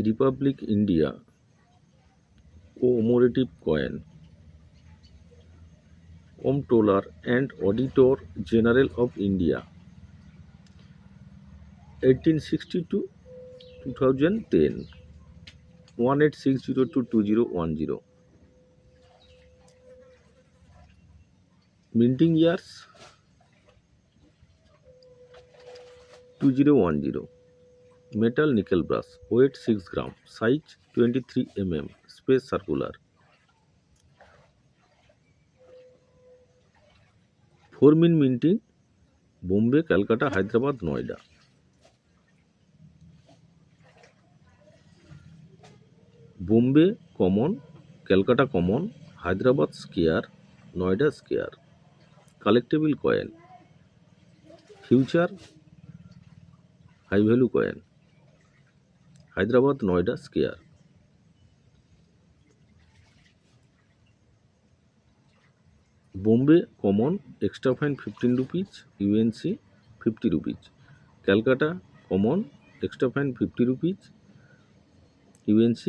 Republic India commemorative coin, Comptroller and Auditor General of India, 1860 to 2010, 1860 to 2010. Minting years 2010. Metal nickel brass, weight 6 gram, size 23 mm, space circular. 4 min minting, Bombay, Calcutta, Hyderabad, Noida. Bombay common, Calcutta common, Hyderabad square, Noida square. Collectible coin, future high value coin, Hyderabad, Noida square. Bombay common, extra fine 15 rupees, UNC 50 rupees. Calcutta common, extra fine 50 rupees, UNC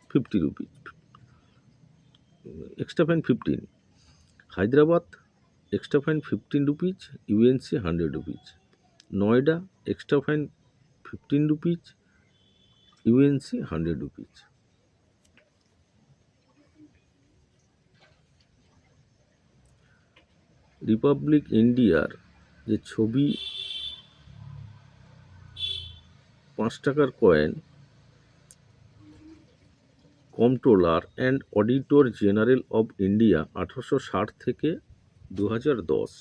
50 rupees. Extra fine 15. Hyderabad extra fine 15 rupees, UNC 100 rupees. Noida extra fine 15 rupees, UNC 100 rupees. Republic ইন্ডিয়ার যে ছবি 5 টাকার coin, controller and auditor general of India 1860 থেকে 2010।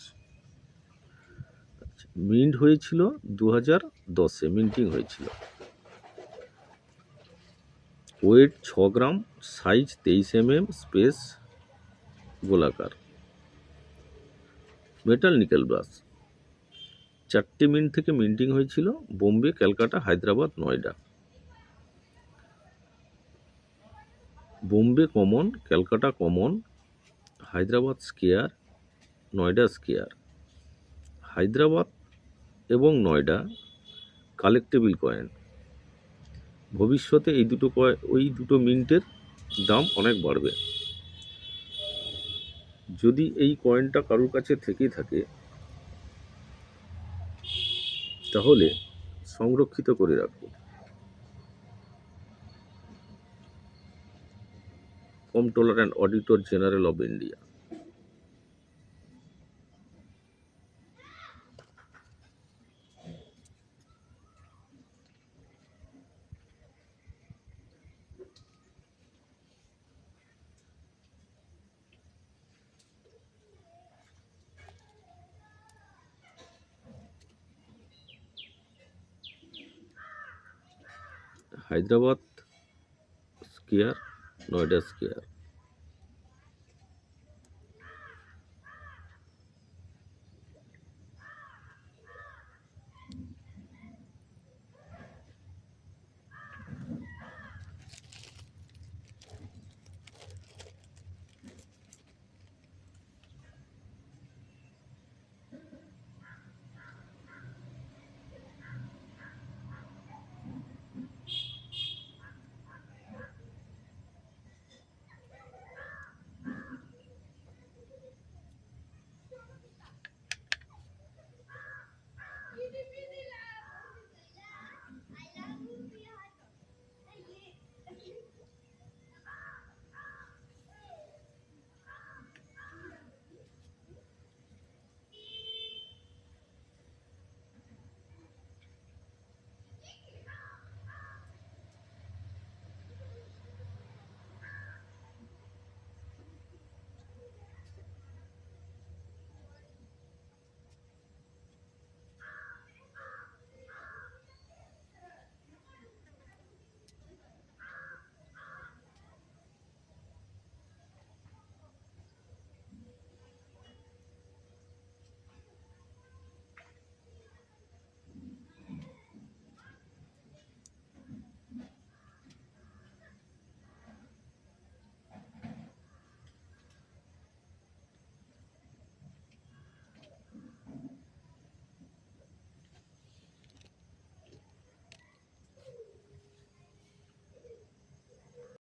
Mint হয়েছিল 2010-এ minting হয়েছিল। Weight 6 gram, size 23 mm, স্পেস গোলাকার। মেটাল নিকেল ব্রাস 4টে মিন্ট থেকে মিন্টিং হয়েছিল, Bombay, Calcutta, Hyderabad, Noida. Bombay common, Calcutta common, Hyderabad square, Noida square. Hyderabad এবং নয়ডা কালেক্টেবল কয়েন। ভবিষ্যতে ওই দুটো মিন্টের দাম অনেক বাড়বে। যদি এই কয়েনটা কারোর কাছে থেকেই থাকে তাহলে সংরক্ষিত করে রাখুন। Controller and auditor general of India. Hyderabad square, Noida square.